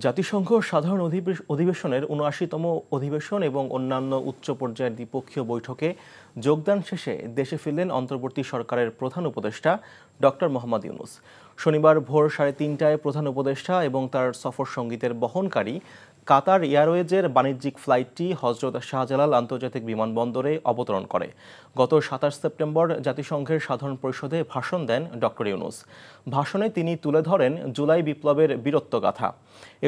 জাতিসংঘ সাধারণ অধিবেশনের ৭৯তম অধিবেশন এবং অন্যান্য উচ্চ পর্যায়ের দ্বিপক্ষীয় বৈঠকে যোগদান শেষে দেশে ফিরলেন অন্তর্বর্তী সরকারের প্রধান উপদেষ্টা ডক্টর মোহাম্মদ ইউনূস। শনিবার ভোর ৩:৩০টায় প্রধান উপদেষ্টা এবং তার সফর সঙ্গীদের বহনকারী কাতার এয়ারওয়েজের বাণিজ্যিক ফ্লাইটটি হজরত শাহজালাল আন্তর্জাতিক বিমানবন্দরে অবতরণ করে। গত ২৭ সেপ্টেম্বর জাতিসংঘের সাধারণ পরিষদে ভাষণ দেন ডক্টর ইউনূস। ভাষণে তিনি তুলে ধরেন জুলাই বিপ্লবের বীরত্বগাথা।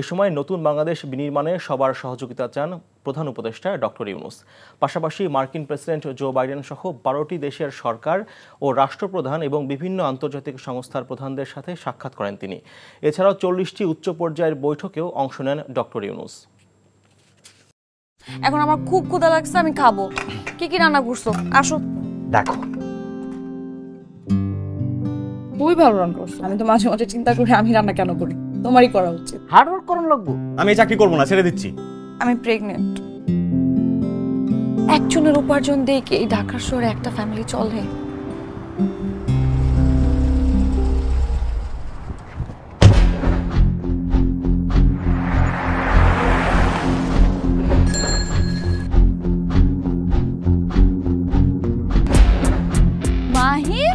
এ সময় নতুন বাংলাদেশ বিনির্মাণে সবার সহযোগিতা চান প্রধান উপদেষ্টা ডক্টর ইউনূস। পাশাপাশি মার্কিন প্রেসিডেন্ট জো বাইডেন সহ ১২টি দেশের সরকার ও রাষ্ট্রপ্রধান এবং বিভিন্ন আন্তর্জাতিক সংস্থার প্রধানদের সাথে সাক্ষাৎ করেন তিনি। এছাড়াও ৪০টি উচ্চ পর্যায়ের বৈঠকেও অংশ নেন ডক্টর ইউনূস। এখন আমার খুব ক্ষুধা লাগছে, আমি খাবো। কি কি রান্না করছো? আসো দেখো। খুবই ভালো রান্না করছো। আমি তো মাঝে মাঝে চিন্তা করি আমি রান্না কেন করি, তোমারই করা উচিত। হার্ড ওয়ার্ক করুন লাগবো। আমি চাকরি করবো না, ছেড়ে দিচ্ছি। আমি প্রেগনেন্ট। একজনের উপার্জন দিয়ে কি এই ঢাকার শহরে একটা ফ্যামিলি চলে? মাহির,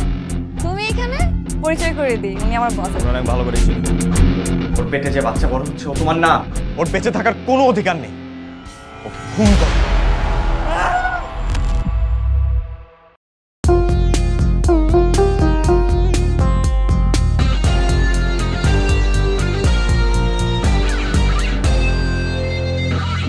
তুমি এখানে? পরিচয় করে দিই, উনি আমার বস। অনেক ভালো করে চিনি। ওর পেটে যে বাচ্চা বড় হচ্ছে ও তোমার না। ওর বেঁচে থাকার কোনো অধিকার নেই। ওকে খুন করো।